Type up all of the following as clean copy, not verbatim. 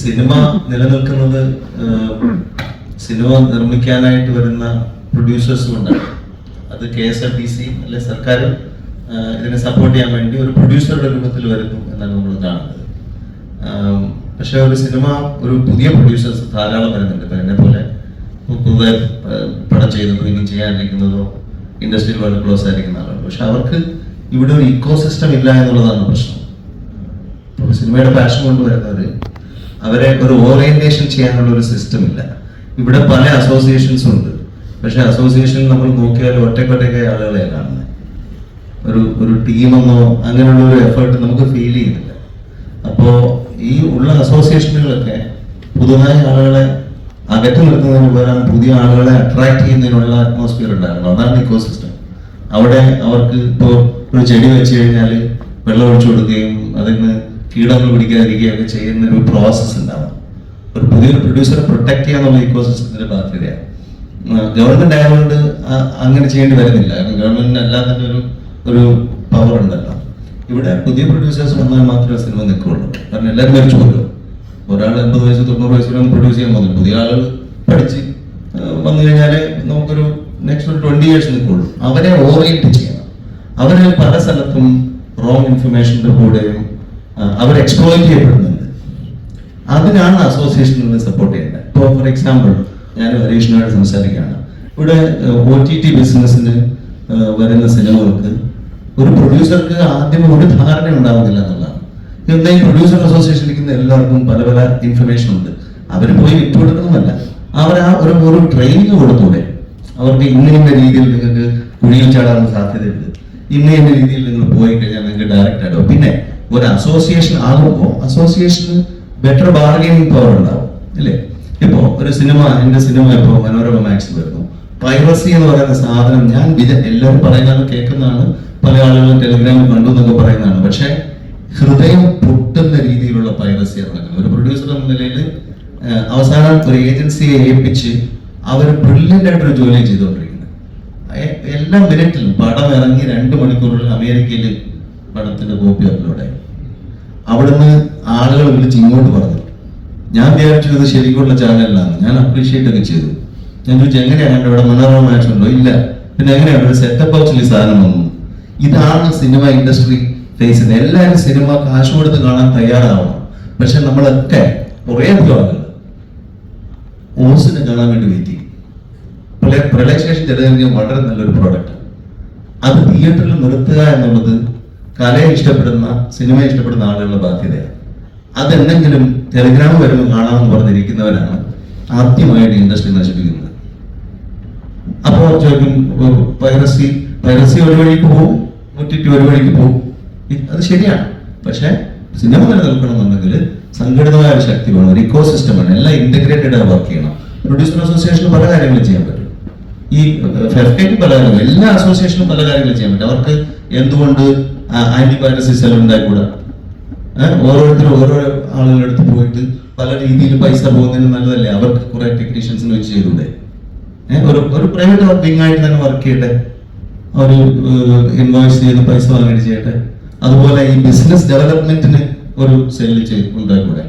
Cinema നിലനിൽക്കുന്നത് cinema നിർമ്മിക്കാനായിട്ട് വരുന്ന producers കൊണ്ടാണ്. അത് KSRTC അല്ലെ സർക്കാർ ഇതിനെ സപ്പോർട്ട് ചെയ്യാൻ വേണ്ടി ഒരു പ്രൊഡ്യൂസറുടെ രൂപത്തിൽ വരുന്നു എന്നാണ് നമ്മൾ കാണുന്നത്. പക്ഷെ ഒരു സിനിമ ഒരു പുതിയ പ്രൊഡ്യൂസേഴ്സ് ധാരാളം വരുന്നുണ്ട്. ഇപ്പം എന്നെ പോലെ പുതുതായി പടം ചെയ്തതോ ഇനി ചെയ്യാനിരിക്കുന്നതോ ഇൻഡസ്ട്രിയിൽ വളരെ ക്ലോസ് ആയിരിക്കുന്ന ആളാണ്. പക്ഷെ അവർക്ക് ഇവിടെ ഒരു ഇക്കോ സിസ്റ്റം ഇല്ല എന്നുള്ളതാണ് പ്രശ്നം. ഇപ്പോൾ സിനിമയുടെ പാഷൻ കൊണ്ടുവരുന്നവർ അവരെ ഒരു ഓറിയന്റേഷൻ ചെയ്യാനുള്ള ഒരു സിസ്റ്റം ഇല്ല. ഇവിടെ പല അസോസിയേഷൻസും ഉണ്ട്. പക്ഷെ അസോസിയേഷനിൽ നമ്മൾ നോക്കിയാൽ ഒറ്റക്കൊറ്റക്കായ ആളുകളെ കാണുന്നത്. ഒരു ടീമെന്നോ അങ്ങനെയുള്ള ഒരു എഫേർട്ട് നമുക്ക് ഫീൽ ചെയ്യുന്നില്ല. അപ്പോൾ ഈ ഉള്ള അസോസിയേഷനുകളൊക്കെ പുതുതായ ആളുകളെ അകറ്റി നിർത്തുന്നതിന് പകരം പുതിയ ആളുകളെ അട്രാക്ട് ചെയ്യുന്നതിനുള്ള അറ്റ്മോസ്ഫിയർ ഉണ്ടായിരുന്നു. അതാണ് ഇക്കോ സിസ്റ്റം. അവിടെ അവർക്ക് ഇപ്പോൾ ഒരു ചെടി വെച്ച് കഴിഞ്ഞാൽ വെള്ളം ഒഴിച്ചു കൊടുക്കുകയും അതിന് കീടങ്ങൾ പിടിക്കാതിരിക്കുകയൊക്കെ ചെയ്യുന്ന ഒരു പ്രോസസ്സ് ഉണ്ടാവും. ഒരു പുതിയൊരു പ്രൊഡ്യൂസറെ പ്രൊട്ടക്ട് ചെയ്യാന്നുള്ള ഇക്കോ സിസ്റ്റത്തിന്റെ ബാധ്യതയാണ്. ഗവൺമെന്റ് ആയതുകൊണ്ട് അങ്ങനെ ചെയ്യേണ്ടി വരുന്നില്ല. കാരണം ഗവൺമെന്റിന് അല്ലാതെ ഒരു പവർ ഉണ്ടല്ലോ. ഇവിടെ പുതിയ പ്രൊഡ്യൂസേഴ്സ് വന്നാൽ മാത്രമേ സിനിമ നിൽക്കുള്ളൂ. കാരണം എല്ലാവരും മരിച്ചു പോലും. ഒരാൾ 80 വയസ്സ് 90 വയസ്സിലൊന്നും പ്രൊഡ്യൂസ് ചെയ്യാൻ പോകുന്നില്ല. പുതിയ ആളുകൾ പഠിച്ച് വന്നു കഴിഞ്ഞാൽ നമുക്കൊരു നെക്സ്റ്റ് ഒരു 20 years നിൽക്കുള്ളൂ. അവരെ ഓറിയന്റ് ചെയ്യണം. അവരെ പല സ്ഥലത്തും റോങ് ഇൻഫർമേഷന്റെ കൂടെയും അവർ എക്സ്പ്ലോയിറ്റ് ചെയ്യപ്പെടുന്നുണ്ട്. അതിനാണ് അസോസിയേഷനുകൾ സപ്പോർട്ട് ചെയ്യേണ്ടത്. ഇപ്പോൾ ഫോർ എക്സാമ്പിൾ ഞാൻ ഹരീഷിനോട് സംസാരിക്കുകയാണ്. ഇവിടെ OTT ബിസിനസ്സിന് വരുന്ന സിനിമകൾക്ക് ഒരു പ്രൊഡ്യൂസർക്ക് ആദ്യം ഒരു ധാരണ ഉണ്ടാവുന്നില്ല എന്നുള്ളതാണ്. എന്തായാലും പ്രൊഡ്യൂസർ അസോസിയേഷൻ ഇരിക്കുന്ന എല്ലാവർക്കും പല പല ഇൻഫർമേഷൻ ഉണ്ട്. അവർ പോയി വിട്ടുകൊടുക്കുന്നതല്ല, അവർ ഒരു ട്രെയിനിങ് കൊടുത്തൂടെ. അവർക്ക് ഇന്ന രീതിയിൽ നിങ്ങൾക്ക് കുഴിയിൽ ചാടാനുള്ള സാധ്യതയുണ്ട്, ഇന്ന രീതിയിൽ നിങ്ങൾ പോയി കഴിഞ്ഞാൽ നിങ്ങൾക്ക് ഡയറക്റ്റ് ആയിട്ടോ. പിന്നെ ഒരു അസോസിയേഷൻ ആകുമ്പോൾ അസോസിയേഷന് ബെറ്റർ ബാർഗൈനിങ് പവർ ഉണ്ടാവും, അല്ലേ? ഇപ്പോ ഒരു സിനിമ, എന്റെ സിനിമ ഇപ്പോൾ മനോരമ മാക്സിൽ വരുന്നു. പൈറസി എന്ന് പറയുന്ന സാധനം ഞാൻ എല്ലാവരും പറയുന്നതാണ്, കേൾക്കുന്നതാണ്, പല ആളുകളും ടെലിഗ്രാമിൽ കണ്ടു എന്നൊക്കെ പറയുന്നതാണ്. പക്ഷെ ഹൃദയം പൊട്ടുന്ന രീതിയിലുള്ള പൈറസിയാണ് നടക്കുന്നത്. ഒരു പ്രൊഡ്യൂസർ എന്ന നിലയിൽ അവസാനം ഒരു ഏജൻസിയെ ഏൽപ്പിച്ച് അവർ ബ്രില്യൻ്റ് ആയിട്ടൊരു ജോലി ചെയ്തുകൊണ്ടിരിക്കുന്നത്. എല്ലാ മിനിറ്റിലും പടം ഇറങ്ങി 2 മണിക്കൂറിൽ അമേരിക്കയിൽ പടത്തിന്റെ കോപ്പി അപ്ലോഡായി. അവിടുന്ന് ആളുകൾ വിളിച്ച് ഇങ്ങോട്ട് പറഞ്ഞു. ഞാൻ വിചാരിച്ചു ഇത് ശരിക്കുള്ള ചാനലിലാണ്. ഞാൻ അപ്രീഷിയേറ്റ് ഒക്കെ ചെയ്തു. ഞാൻ ചോദിച്ചു എങ്ങനെയാണ് ഇവിടെ മനോരമ മാച്ച് ഉണ്ടോ? ഇല്ല. പിന്നെ എങ്ങനെയാണ് ഒരു സെറ്റപ്പ് ബോക്സിൽ സാധനം വന്നു? ഇതാണ് സിനിമ ഇൻഡസ്ട്രി ഫേസ് ചെയ്യുന്നത്. എല്ലാവരും സിനിമ കാശ് കൊടുത്ത് കാണാൻ തയ്യാറാവണം. പക്ഷെ നമ്മളൊക്കെ കുറേ ആളുകൾ ഓസിനെ കാണാൻ വേണ്ടി വെയിറ്റ് ചെയ്യും. പ്രളയശേഷം ചെറുതെങ്കിൽ വളരെ നല്ലൊരു പ്രോഡക്റ്റ്. അത് തിയേറ്ററിൽ നിർത്തുക എന്നുള്ളത് കലയെ ഇഷ്ടപ്പെടുന്ന, സിനിമയെ ഇഷ്ടപ്പെടുന്ന ആളുകളുടെ ബാധ്യതയാണ്. അതെന്തെങ്കിലും ടെലിഗ്രാം വരുമ്പോൾ കാണാമെന്ന് പറഞ്ഞിരിക്കുന്നവരാണ് ആദ്യമായിട്ട് ഇൻഡസ്ട്രി നശിപ്പിക്കുന്നത്. അപ്പോൾ ചോദിക്കും പൈറസി ഒരു വഴിക്ക് പോകും, OTT ഒരു വഴിക്ക് പോകും. അത് ശരിയാണ്. പക്ഷെ സിനിമ നിലനിൽക്കണമെന്നുണ്ടെങ്കിൽ സംഘടിതമായ ഒരു ശക്തി വേണം, ഒരു ഇക്കോ സിസ്റ്റം വേണം. എല്ലാം ഇന്റഗ്രേറ്റഡ് ആയി വർക്ക് ചെയ്യണം. പ്രൊഡ്യൂസർ അസോസിയേഷന് പല കാര്യങ്ങളും ചെയ്യാൻ പറ്റും. ഈ ഫെഫ്കയ്ക്ക് പല കാര്യങ്ങളും, എല്ലാ അസോസിയേഷനും പല കാര്യങ്ങളും ചെയ്യാൻ പറ്റും. അവർക്ക് എന്തുകൊണ്ട് ആന്റി പൈറസി സെൽ ഉണ്ടായിക്കൂടാ? ഓരോരുത്തരും ഓരോ ആളുകളുടെ അടുത്ത് പോയിട്ട് പല രീതിയിൽ പൈസ പോകുന്നതിന് നല്ലതല്ലേ? അവർക്ക് കുറെ ടെക്നീഷ്യൻസിന് വെച്ച് ചെയ്തൂടെ? ഒരു പ്രൈവറ്റ് വിങ് ആയിട്ട് തന്നെ വർക്ക് ചെയ്യട്ടെ, ഒരു ഇൻവോയ്സ് ചെയ്ത് പൈസ വാങ്ങിയിട്ട് ചെയ്യട്ടെ. അതുപോലെ ഈ ബിസിനസ് ഡെവലപ്മെന്റിന് ഒരു സെല്ല് ഉണ്ടായിക്കൂടെ?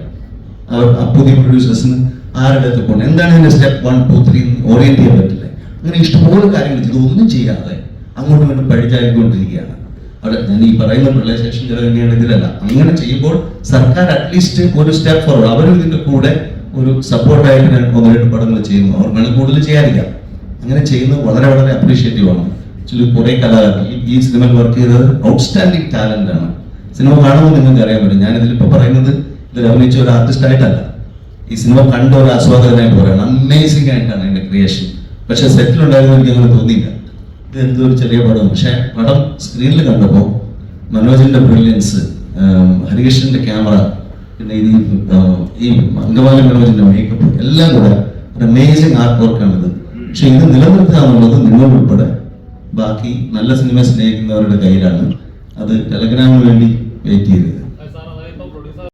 അവർ പുതിയ പ്രൊഡ്യൂസേഴ്സിന് ആരുടെ അടുത്ത് പോകണം? എന്താണ് ഇതിന്റെ സ്റ്റെപ്പ് 1, 2, 3 ഓറിയന്റ് ചെയ്യാൻ പറ്റില്ലേ? അങ്ങനെ ഇഷ്ടംപോലെ കാര്യങ്ങൾ ഇതൊന്നും ചെയ്യാതെ അങ്ങോട്ടും ഇങ്ങോട്ടും പഴിച്ചായിക്കൊണ്ടിരിക്കുകയാണ്. അവിടെ ഞാൻ ഈ പറയുന്ന പ്രളയശേഷം ചില ഇതിലല്ല. അങ്ങനെ ചെയ്യുമ്പോൾ സർക്കാർ അറ്റ്ലീസ്റ്റ് ഒരു സ്റ്റെപ്പ് ഫോർവേഡ്, അവരും ഇതിന്റെ കൂടെ ഒരു സപ്പോർട്ടായിട്ട് 1-2 പടങ്ങൾ ചെയ്യുന്നു. അവർ വേണം കൂടുതൽ ചെയ്യാതിരിക്കാം. അങ്ങനെ ചെയ്യുന്നത് വളരെ വളരെ അപ്രീഷിയേറ്റീവ് ആണ്. ആക്ച്വലി കുറെ കലാകാരൻ ഈ സിനിമയിൽ വർക്ക് ചെയ്തത് ഔട്ട്സ്റ്റാൻഡിങ് ടാലന്റ് ആണ്. സിനിമ കാണുമ്പോൾ നിങ്ങൾക്ക് അറിയാൻ പറ്റും. ഞാനിതിലിപ്പോ പറയുന്നത് ഇതിൽ അഭിനയിച്ച ഒരു ആർട്ടിസ്റ്റ് ആയിട്ടല്ല, ഈ സിനിമ കണ്ട ഒരു ആസ്വാദകനായിട്ട് പറയണം. അമേസിംഗ് ആയിട്ടാണ് അതിന്റെ ക്രിയേഷൻ. പക്ഷെ സെറ്റിലുണ്ടായിരുന്നു എനിക്ക് അങ്ങനെ തോന്നിയില്ല. ഇത് എന്തോ ഒരു ചെറിയ പടം. പക്ഷെ പടം സ്ക്രീനിൽ കണ്ടപ്പോൾ മനോജിന്റെ ബ്രില്യൻസ്, ഹരികൃഷ്ണന്റെ ക്യാമറ, പിന്നെ ഈ അങ്കമാലി മനോജിന്റെ മേക്കപ്പ് എല്ലാം കൂടെ ഒരു അമേസിംഗ് ആർട്ട് വർക്കാണിത്. പക്ഷെ ഇത് നിലനിർത്തുക എന്നുള്ളത് നിങ്ങൾ ഉൾപ്പെടെ ബാക്കി നല്ല സിനിമ സ്നേഹിക്കുന്നവരുടെ കയ്യിലാണ്. അത് ടെലഗ്രാമിന് വേണ്ടി വെയിറ്റ് ചെയ്ത്